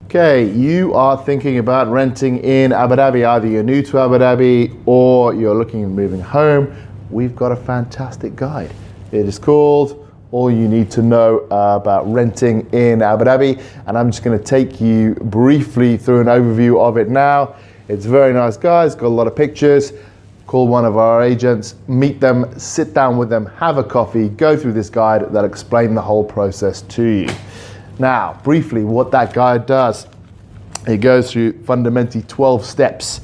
Okay, you are thinking about renting in Abu Dhabi. Either you're new to Abu Dhabi or you're looking at moving home. We've got a fantastic guide. It is called All You Need to Know About Renting in Abu Dhabi, and I'm just going to take you briefly through an overview of it now. It's a very nice guide. It's got a lot of pictures. Call one of our agents, meet them, sit down with them, have a coffee, go through this guide that'll explain the whole process to you. Now, briefly, what that guide does, it goes through fundamentally 12 steps.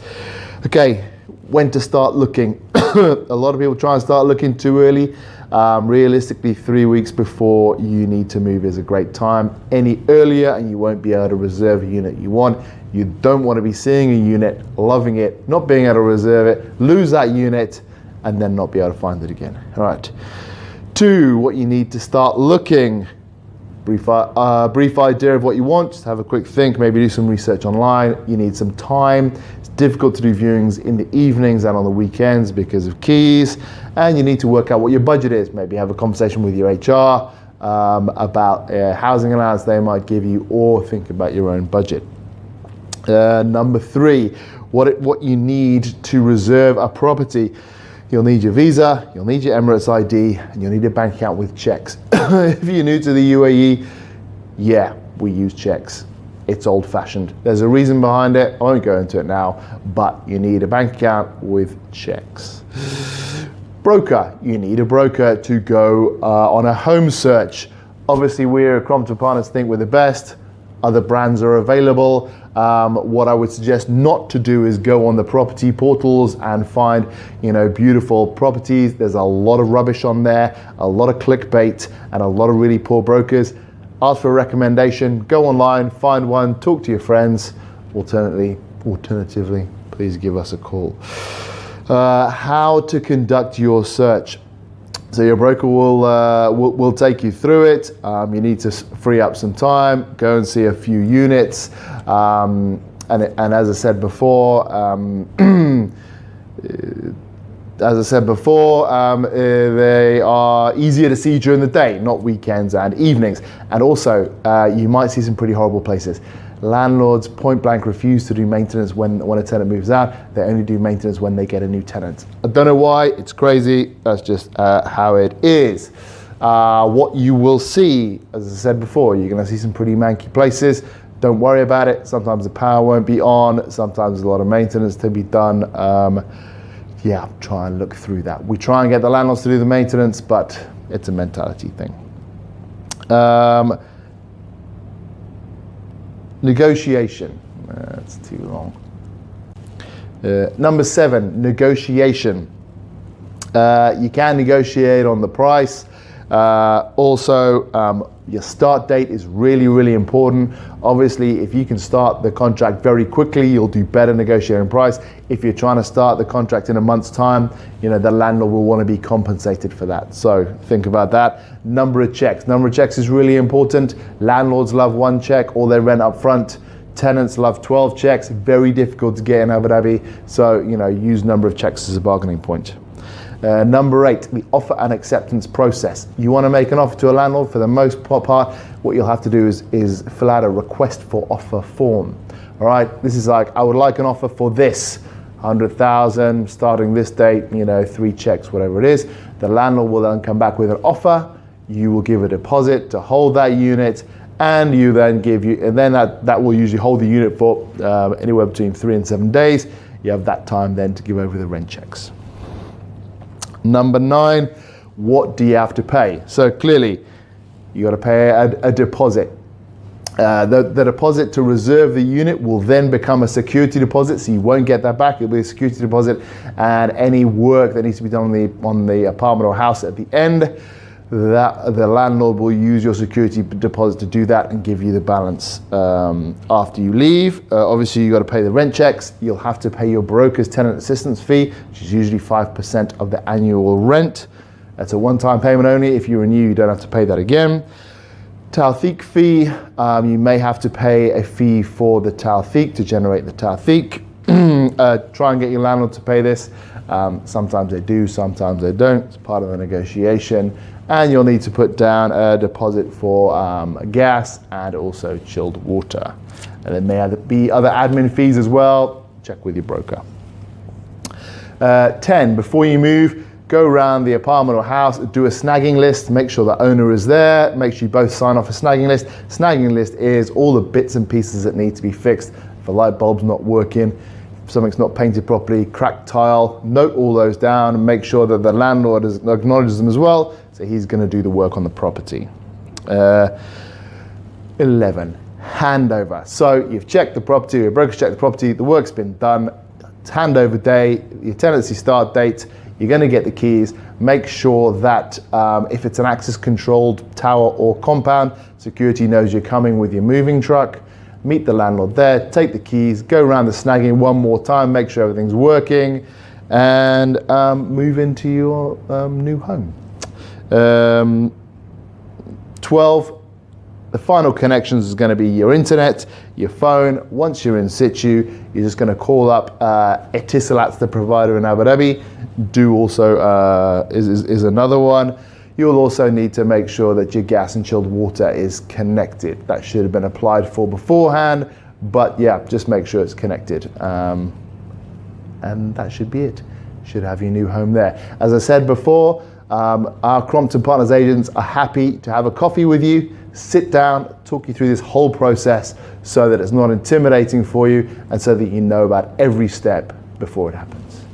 Okay, when to start looking. A lot of people try and start looking too early. Realistically, 3 weeks before you need to move is a great time. Any earlier and you won't be able to reserve a unit you want. You don't want to be seeing a unit, loving it, not being able to reserve it, lose that unit, and then not be able to find it again. All right. 2, what you need to start looking. Brief idea of what you want, just have a quick think, maybe do some research online. You need some time. It's difficult to do viewings in the evenings and on the weekends because of keys, and you need to work out what your budget is. Maybe have a conversation with your HR about housing allowance they might give you, or think about your own budget. Number 3, what you need to reserve a property. You'll need your visa, you'll need your Emirates ID, and you'll need a bank account with checks. If you're new to the UAE, yeah, we use checks. It's old fashioned. There's a reason behind it. I won't go into it now, but you need a bank account with checks. Broker, you need a broker to go on a home search. Obviously, we're Crompton partners, think we're the best. Other brands are available. What I would suggest not to do is go on the property portals and find, beautiful properties. There's a lot of rubbish on there, a lot of clickbait, and a lot of really poor brokers. Ask for a recommendation, go online, find one, talk to your friends. Alternatively, please give us a call. How to conduct your search. So your broker will take you through it. You need to free up some time, go and see a few units, and as I said before, they are easier to see during the day, not weekends and evenings. And also, you might see some pretty horrible places. Landlords point blank refuse to do maintenance when a tenant moves out. They only do maintenance when they get a new tenant. I don't know why, it's crazy. That's just how it is. What you will see, as I said before, you're gonna see some pretty manky places. Don't worry about it. Sometimes the power won't be on. Sometimes there's a lot of maintenance to be done. Yeah, try and look through that. We try and get the landlords to do the maintenance, but it's a mentality thing. Negotiation. That's too long. Number 7, negotiation. You can negotiate on the price. Also, your start date is really, really important. Obviously, if you can start the contract very quickly, you'll do better negotiating price. If you're trying to start the contract in a month's time, the landlord will want to be compensated for that. So think about that. Number of checks. Number of checks is really important. Landlords love 1 check, or they rent up front. Tenants love 12 checks. Very difficult to get in Abu Dhabi. So, use number of checks as a bargaining point. Number 8, the offer and acceptance process. You want to make an offer to a landlord, for the most part, what you'll have to do is fill out a request for offer form. All right, this is like, I would like an offer for this, 100,000, starting this date, 3 checks, whatever it is. The landlord will then come back with an offer. You will give a deposit to hold that unit, and you then that will usually hold the unit for anywhere between 3 and 7 days. You have that time then to give over the rent checks. Number 9, what do you have to pay? So clearly, you got to pay a deposit. The deposit to reserve the unit will then become a security deposit, so you won't get that back. It'll be a security deposit, and any work that needs to be done on the apartment or house at the end, that the landlord will use your security deposit to do that and give you the balance after you leave. Obviously, you got to pay the rent checks. You'll have to pay your broker's tenant assistance fee, which is usually 5% of the annual rent. That's a one-time payment only. If you're new, you don't have to pay that again. Tawthiq fee, you may have to pay a fee for the Tawthiq to generate the Tawthiq. Try and get your landlord to pay this. Sometimes they do, sometimes they don't. It's part of the negotiation. And you'll need to put down a deposit for gas and also chilled water. And there may be other admin fees as well. Check with your broker. 10, before you move, go around the apartment or house, do a snagging list, make sure the owner is there, make sure you both sign off a snagging list. Snagging list is all the bits and pieces that need to be fixed. If a light bulb's not working, if something's not painted properly, cracked tile, note all those down and make sure that the landlord acknowledges them as well, so he's going to do the work on the property. 11, handover. So you've checked the property, your broker's checked the property, the work's been done, it's handover day, your tenancy start date, you're going to get the keys. Make sure that if it's an access controlled tower or compound, security knows you're coming with your moving truck. Meet the landlord there, take the keys, go around the snagging one more time, make sure everything's working, and move into your new home. 12, the final connections is going to be your internet, your phone. Once you're in situ, you're just going to call up Etisalat's the provider in Abu Dhabi. Do also is another one. You'll also need to make sure that your gas and chilled water is connected. That should have been applied for beforehand, but yeah, just make sure it's connected. And that should be it. Should have your new home there. As I said before, our Crompton Partners agents are happy to have a coffee with you, sit down, talk you through this whole process so that it's not intimidating for you and so that you know about every step before it happens.